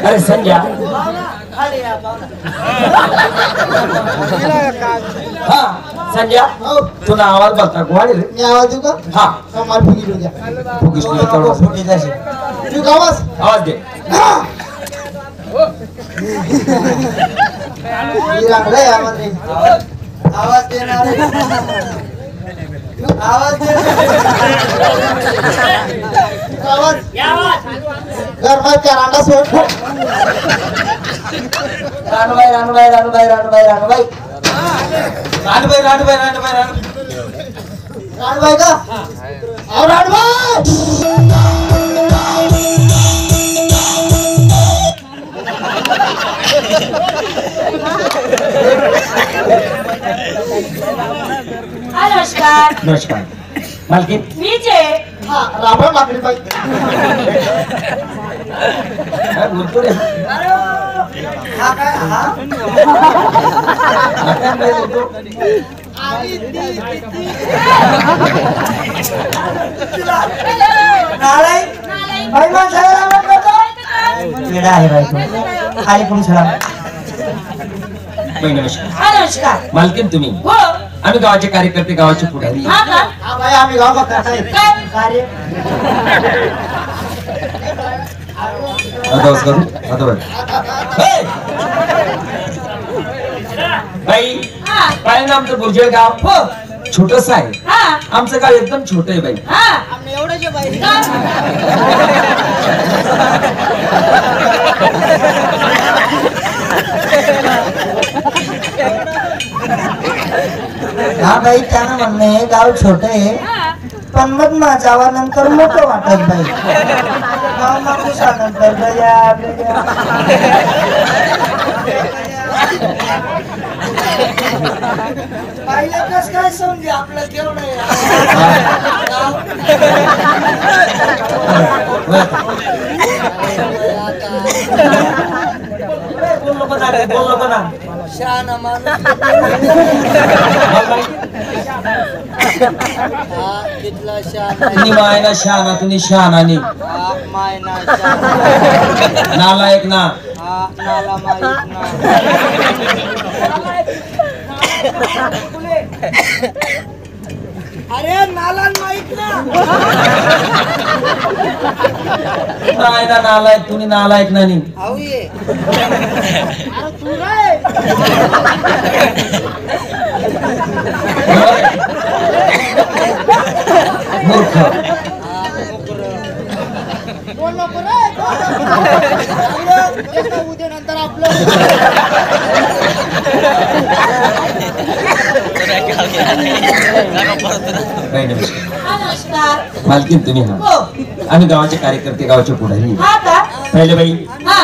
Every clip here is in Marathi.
अरे संध्या हाँ संध्या तुला आवाज बघता कोण रे? मी आवाज देऊ का? हाँ कमाल फुगी देऊ द्या. फुगीस तुला थोडं फुगी द्याशी. देऊ का आवाज? आवाज दे. ही रांगलाय आवाज रे. आवाज देणार रे. आवाज दे. आवाज. गरमात त्या रांगा सोड. रानबाई रानबाई रानबाई रानबाई रानबाई रानबाई रानबाई रानबाई रानबाई का? अहो रानबाई. नमस्कार. नमस्कार मालकीन मीच आहे. हा राबा माकडी बाई. काय बोलतो रे? हा काय? हा काय बोलतो? नालाय बाई माणसाला रावण करतो. वेडा आहे बाई तू. खाली कोणी सळा. बाई नमस्कार. नमस्कार. मालकीन तुम्ही हो. आम्ही गावाचे कार्यकर्ते गावाचे पुढारी हा का? हा बाई आम्ही गाव बघता काय? कार्य. आता बस करू आता बस. बाई हा. काय ना आमचं गुर्जर गाव हो छोटस आहे. हा. आमचं गाव एकदम छोट आहे बाई. हा. एवढ्याचे बाई. हा बाई त्यानं म्हणणे गाव छोट आहे पण मग माझ्या नंतर मोठं वाटत बाई. गाव मागुसा नंतर गया गया. पाहिलं कस काय समजे आपलं केवढं आहे. शहाणा माणूस. तिथला शहाणा. तुम्ही मायना शहाणा तुम्ही शहाणानी मायना नालायक ना. नाला माहित ना. अरे नाला माहित ना. मायना नालायक तुम्ही नालायक नानी. हाऊ ये. अरे तू काय? मूर्ख. बोल नको रे. उद्या नंतर आपलं. बाई नमस्कार. नमस्कार. मालकीन तुम्ही हा हो. आम्ही गावाचे कार्यकर्ते गावाचे पुढारी. हा का? पहिले बाई हा.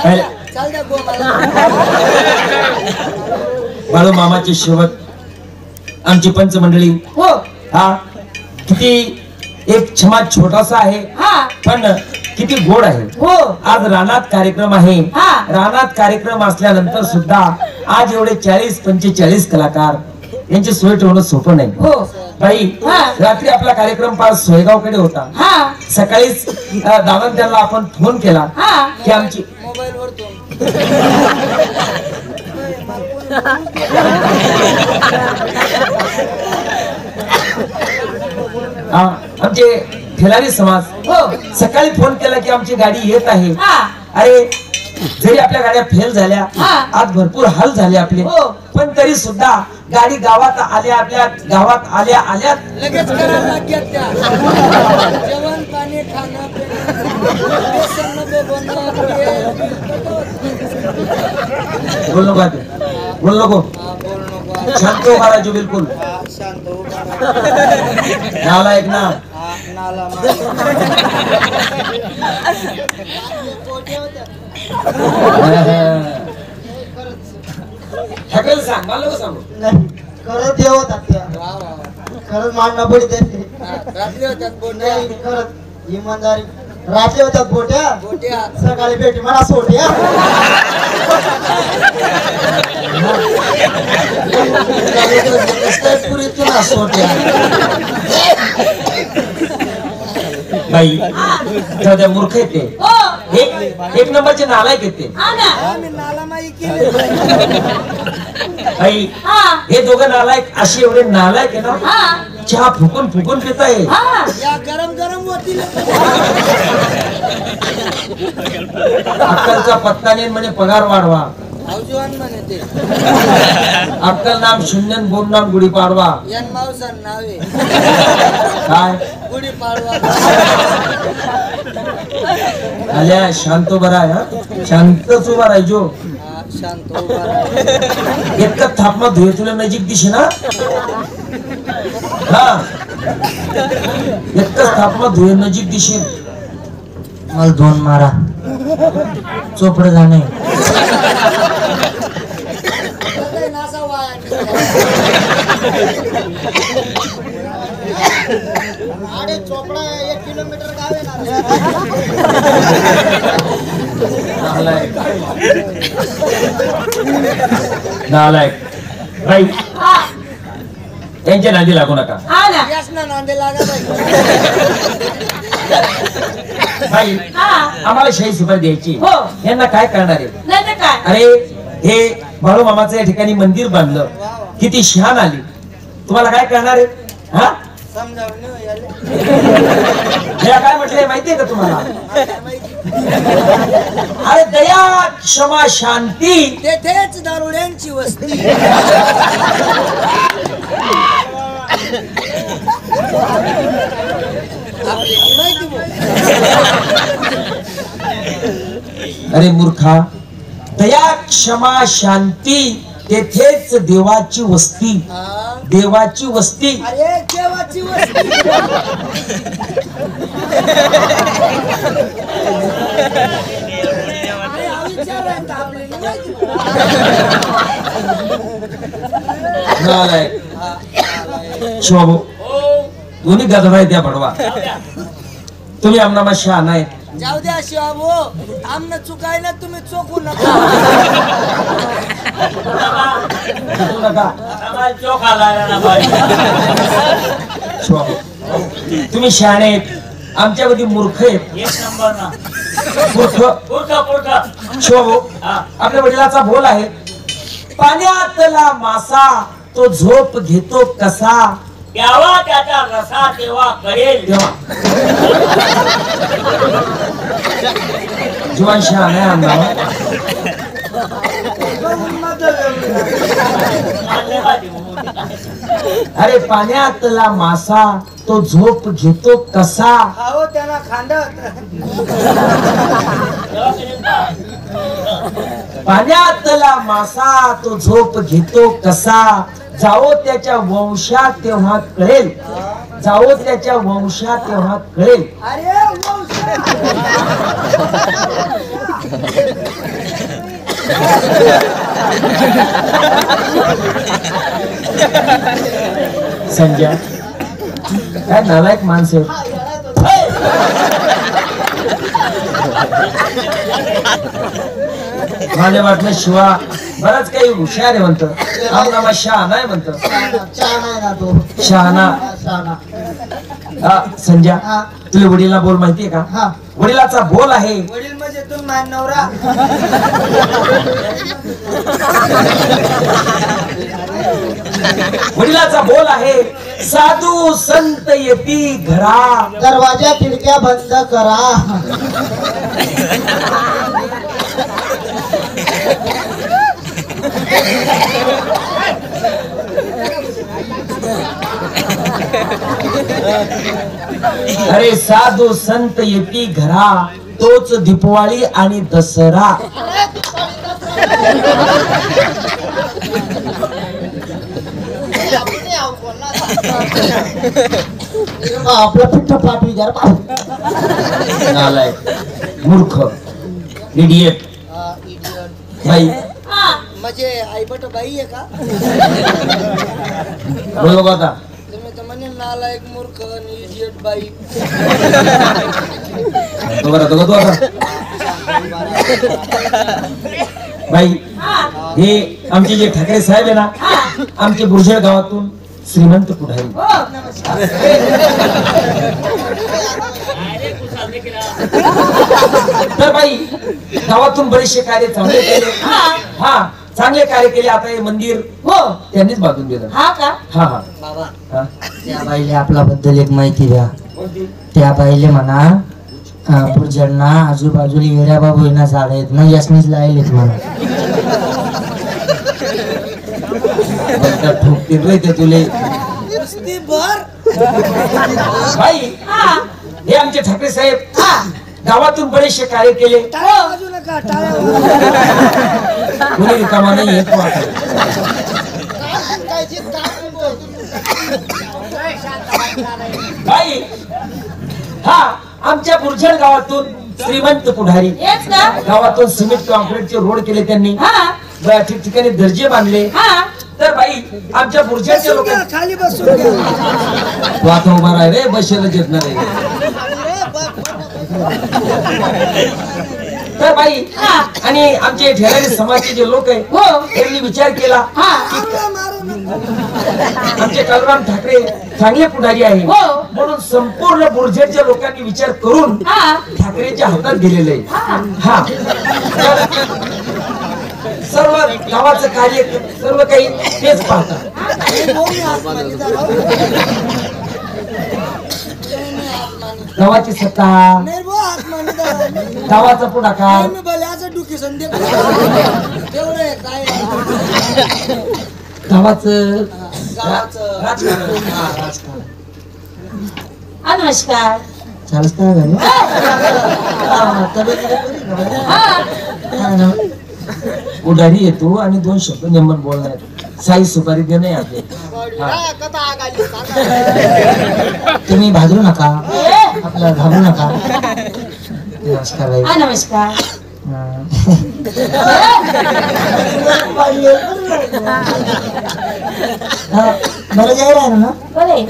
पहिले चल द्या गोमाला. बाळू मामाचे शेवट आमची पंचमंडळी हो. हा किती एक क्षमा छोटासा आहे हा. पण किती गोड आहे. हो. आज रानात कार्यक्रम आहे. हा. रानात कार्यक्रम असल्यानंतर सुद्धा आज एवढे 40-45 कलाकार यांची सोय ठेवणं सोपं नाही. हो. बाई हा. रात्री आपला कार्यक्रम पार सोयगावकडे होता. हा. सकाळीच दादा त्यांना आपण फोन केला हा. की आमची मोबाईल वर तो. आमचे ठेलारी समाज हो. सकाळी फोन केला की आमची गाडी येत आहे. हा. अरे जरी आपल्या गाड्या फेल झाल्या हा. आज भरपूर हाल झाले आपले हो. पण तरी सुद्धा गाडी गावात आल्या आपल्या गावात आल्या आल्या लगेच करायला त्या. जेवण पाणी खाणं बोल नको आता. बोल नको शांत हो महाराज बिलकुल. शांत हो. नालायक ना. नाला सगळं सांग मला नको सांगू. नाही खरंच देव होतात त्या. खरंच मांडणं पडते. रात्री होतात बोट्या. खरंच इमानदारी. रात्री होतात बोट्या. सकाळी भेटी मला सोट्या. पुरीतून असोट्या बाई जाऊ द्या, मूर्ख येते हो एक नंबरचे नालायक येते हा ना आम्ही नालामाई केली बाई. हा हे दोघं नालायक असे एवढे नालायक आहे ना, हा चहा फुकून फुकून पिताय. हा या गरम गरम होती अक्कलचा पत्ता नाही म्हणे पगार वाढवा. अवजवान म्हणे ते अक्कल नाम शून्य बोल नाम गुढी पाडवा. यान मावसान नावे काय गुढी पाडवा आल्या शांत उभा राह, शांतच उभा राहायचो. शांत उभा राहा. इतकं थापमा धुये तुला नजीक दिसे ना, हा इतकं थापमा धुये नजीक दिसेल. मला दोन मारा चोपड जाणे अरे चोपडा 1 किलोमीटर गाव नालायक बाई. हा त्यांच्या नादी लागू नका हा ना याच ना नांदे लागा बाई. हा आम्हाला शाही सुपारी द्यायची, हो. यांना काय करणार आहे? नाही तर काय अरे हे बाळू मामाचं या ठिकाणी मंदिर बांधलं, किती शान आली. तुम्हाला काय करणार आहे? हा समजावून हे काय म्हटलंय माहितीये का तुम्हाला? अरे दया क्षमा शांती तेथेच दारुड्यांची वस्ती आपली माहिती बोल. अरे मूर्खा, दया क्षमा शांती तेथेच देवाची वस्ती. हा. देवाची वस्ती. अरे देवाची वस्ती अरे हा विचार आहे का आपली माहिती बोल. नालायक. शिवाभाऊ दोन्ही गधडा आहे त्या भडवा. तुम्ही आमनामा शहाणा आहे. जाऊ द्या शिवाबो आमनं चुकाय ना तुम्ही चोकू नका चुकू नका. शिवाभाऊ तुम्ही शहाणे आहेत, आमच्यामध्ये मूर्ख आहेत. मूर्ख. शिवाभाऊ आपल्या वडिलाचा बोल आहे, पाण्यातला मासा तो झोप घेतो कसा. द्यावा त्याचा रसा तेव्हा कळेल. जीवन शहाणे आहे आमना. अरे पाण्यातला मासा तो झोप घेतो कसा. हो त्यांना खांडत पाण्यातला मासा तो झोप घेतो कसा. जाओ त्याच्या वंशात तेव्हा कळेल. जाओ त्याच्या वंशात तेव्हा कळेल. अरे संजय काय नालायक माणसं आहेत. मला वाटलं शिवा बराच काही हुशार आहे म्हणतो, आमनामा शहाणा आहे म्हणतो. शहाणा. संजय तुझ्या वडिला बोल माहितीये का? हा. वडिलाचा बोल आहे, वडील म्हणजे तुम्ही माझा नवरा वडिलाचा बोल आहे, साधू संत येती घरा. दरवाजा खिडक्या बंद करा. अरे साधू संत येती घरा, तोच दीपवाळी आणि दसरा. आपलं पिठ्ठ पाठ विचार नालायक, मूर्ख, इडियट. बाई म्हणजे आईबट बाई आहे का बोल बघा आता. तुम्ही तर म्हणे नालायक मूर्ख आणि इडियट बाई. तो बरं तो आता बाई हा हे आमचे जे ठाकरे साहेब आहे ना हा आमचे बुरझड गावातून श्रीमंत पुढारी हो नमस्कार तर बाई गावातून बरेचसे कार्य चांगले केले हा हा चांगले कार्य केले आता हे मंदिर हो त्यांनीच बांधून दिलं हा का हा हा बाबा हा. त्या बाईले आपल्याबद्दल एक माहिती द्या. कोणती? त्या बाईले म्हणा पुरजडना आजूबाजूला येड्या बाबू येणं झाड आहेत ना यासनीच लायलेत म्हणा. बरं, ठोकतील रे ते तुले बाई हा हे आमचे ठाकरे साहेब हा गावातून बरेचसे कार्य केले कोणी रिकामा नाही येत बाई हा आमच्या बुरझड गावातून श्रीमंत पुढारी हेच का गावातून सिमेंट कॉन्क्रीटचे रोड केले त्यांनी हा ठिकठिकाणी दर्जे बांधले हा तर बाई आमच्या बुरझडच्या लोकांनी खाली बसून तू आता उभा राह रे बसेला येत नाही तर बाई हा आणि आमचे ठेलारी समाजचे जे लोक आहे हो त्यांनी विचार केला हा आमचे कलराम ठाकरे चांगले पुढारी आहे हो. म्हणून संपूर्ण बुरझडच्या लोकांनी विचार करून हा ठाकरेच्या हातात दिलेलं आहे हा तर सर्व गावाचं कार्य सर्व काही तेच पाहतात गावाची सत्ता गावाचा पुढाकार गावाचं राजकारण हा, राजकारण. हा नमस्कार चालच काय घरी हा पुढारी येतो आणि 2 शब्द नेमन बोलणार साई सुपारी दे नाही आपले तुम्ही भाजरू नका ए, आपल्याला घाबरू नका. नमस्कार बाई. हा नमस्कार हा, बरं जाहीर आहे ना बोले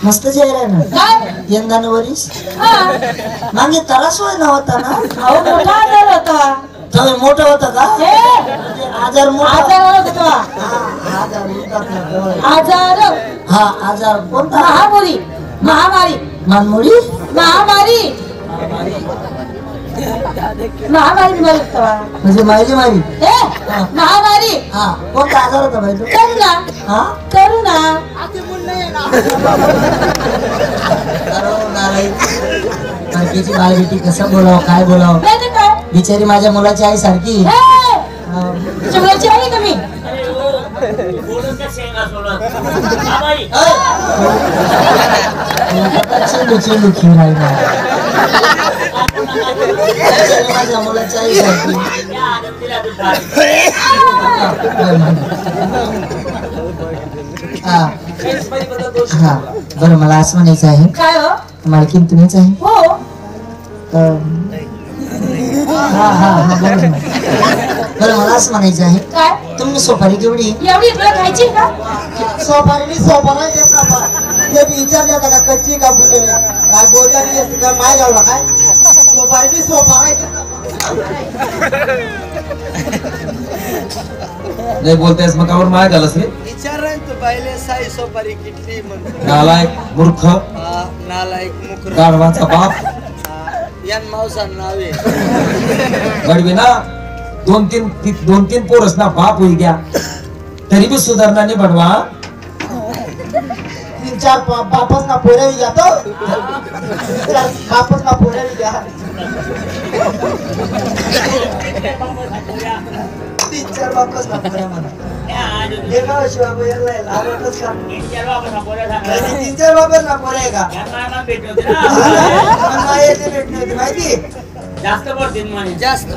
मस्त जाहीर आहे ना काय यंदा वरीस हा मागे तरास होय ना होता ना अहो मोठा आजार होता तुम्ही मोठं होतं का हे म्हणजे आजार मोठा आजार होता हा, आजार होतात ना डोळे. आजार हा आजार कोणता महामारी महामारी मानमोडी महामारी महामारी बोलतो म्हणजे मायली मारी हे महामारी हा कोणता आजार होता बाई तो करुणा हा करुणा बायकीची बाळ बेटी कसं बोलावं काय बोलावं नाही तर काय बिचारी माझ्या मुलाची आई सारखी हे तुमची आहे का मी चेंडू चेंडू खेळ माझ्या मुलाची आई सारखी हा हा बरं मला असं म्हणायचं आहे काय हो मालकीन तुम्हीच आहे हो हा हा हा बरं बरं मला असं म्हणायचं आहे काय तुम्ही सोपारी केवढी एवढी तुला खायची का सोपारी सोपारा देत ना ते विचारले होता का कच्ची का फुटले काय बोलतानी असते का माय गावला काय सोपारी सोपारा नाही बोलतेस मग कावर माय झालंस रे विचारण तू पाहिले साई सोपारी किटली म्हणून नालायक मूर्ख नालायक मुकर गाढवाचा बाप यान मावसान नावे गडवी ना 2-3 पोरस ना बाप होई गया तरी भी सुधारणा नाही बनवा 3-4 बापच ना पोऱ्या जातो बापच ना पोऱ्या द्या 3-4 बापच ना पोऱ्या म्हणा हे गाव शिवाय यायला आवडतच का 3-4 बापच ना पोऱ्या आहे का मला येते भेटली होती माहिती जास्त पडतील म्हणे जास्त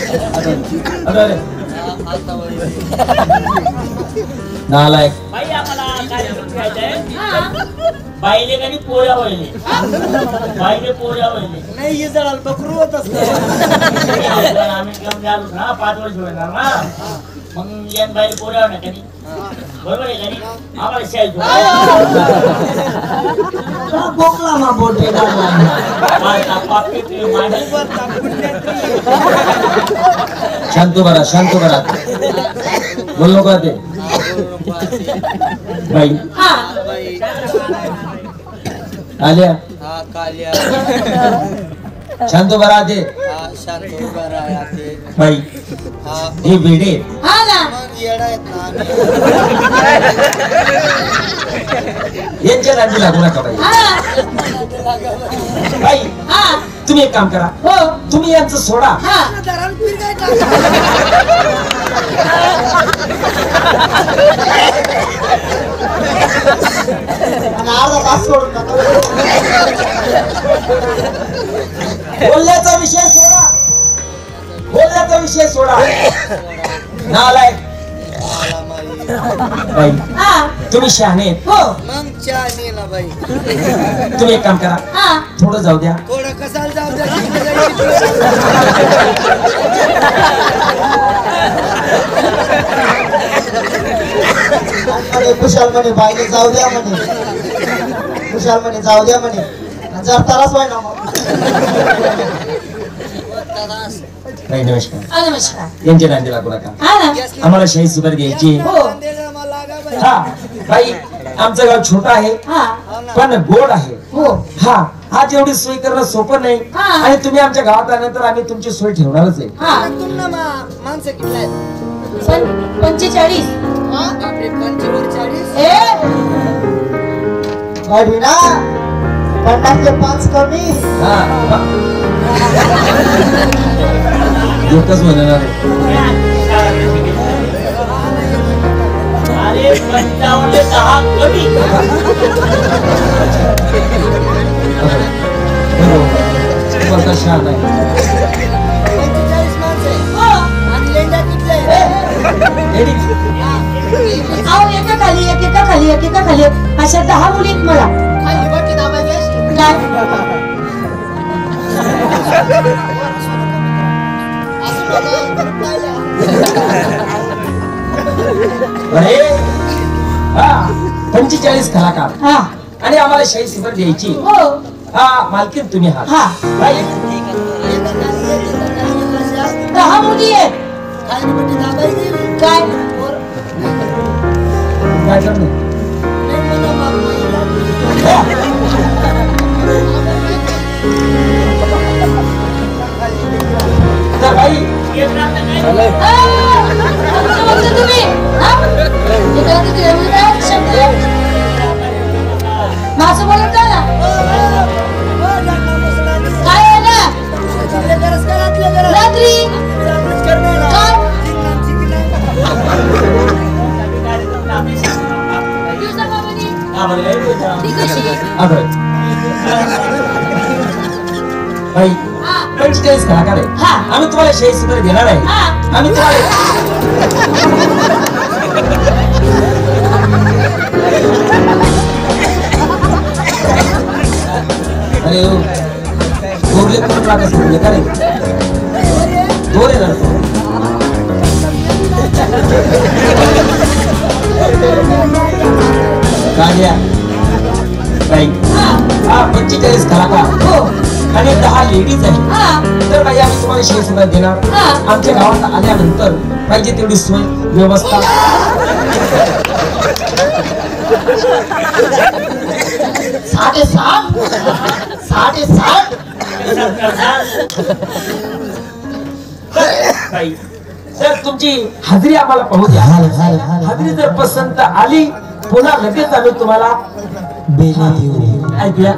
अरे नालायक बाई आम्हाला कार्यक्रम घ्यायचा आहे बाईले कधी पोळ्या वळले बाईले पोळ्या वळले नाही हे जळाल बकरू होत असत आम्ही घेऊन आलो ना 5 वर्ष होणार ना मग यान बाहेर पोरावर ना कधी बरोबर आहे कधी आम्हाला शाळेत बोकला मा बोटे शांत बरा बोल नको ते बाई हा बाई आल्या हा काल्या शांत बरा ते हा शांत उभा राहा ते बाई हा हे बेडे हा ना मग येडा आहेत ना यांच्या नादी लागू नका बाई हा बाई हा तुम्ही एक काम करा हो तुम्ही यांचं सोडा हा आणि अर्धा तास सोडून टाका. बोलण्याचा विषय सोडा बोलण्याचा विषय सोडा नालाय आला माई बाई हा तुम्ही शहाणे आहेत. हो मग चहा नेला बाई तुम्ही एक काम करा हा थोडं जाऊ द्या थोडं कसाला जाऊ द्या म्हणे कुशाल म्हणे बाईने जाऊ द्या म्हणे कुशाल म्हणे जाऊ द्या म्हणे जर तरच व्हाय ना मग बाई नमस्कार नमस्कार यांच्या नादी लागू नका हा ना आम्हाला शाही सुपारी द्यायची हो हा बाई आमचं गाव छोटं आहे हा पण गोड आहे हो हा आज एवढी सोय करणं सोपं नाही हा. आणि तुम्ही आमच्या गावात आल्यानंतर आम्ही तुमची सोय ठेवणारच आहे हा माणसं किती आहेत 45 आपले 45 ए वाढी ना 50 कमी हा एकच म्हणणार आहे. अरे 55 कमी बरोबर शहाणा आहे. 45 माणसं आहे हो आणि लेंड्या किती आहेत लेडीज अहो एकेका खाली अशा 10 मुली आहेत मला खाली बटी दाबायची असते. नाही असं बघा, पाहिलं. अरे हा 45 कलाकार हा आणि आम्हाला शाही सुपारी द्यायची हो हा मालकीन तुम्ही आहात हा बाई एका खाली एक, एका खाली अशी असते. 10 मुली आहेत खाली बटी दाबायची. काय वर काय करणार नाही म्हणा बाप माईला. तर बाई तुम्ही माझं बोलत जा ना काय आहे ना रात्री हा बरं, लय दिवस झाला. ती कशी हा बरं. बाई हा 45 कलाकार आहे हा. आम्ही तुम्हाला शाही सुपारी देणार आहे हा आम्ही तुम्हाला अरे हो गोरले करून लागत म्हणजे काय दोर आहे ना गाड्या बाई हा 45 कलाकार हो आणि 10 लेडीज आहेत हा तर बाई आम्ही तुम्हाला शाही सुपारी देणार हा. आमच्या गावात आल्यानंतर पाहिजे तेवढी सोय व्यवस्था बाई जर तुमची हाजरी आम्हाला पाहू द्या हाजरी जर पसंत आली पुन्हा लगेच आम्ही तुम्हाला ऐकूया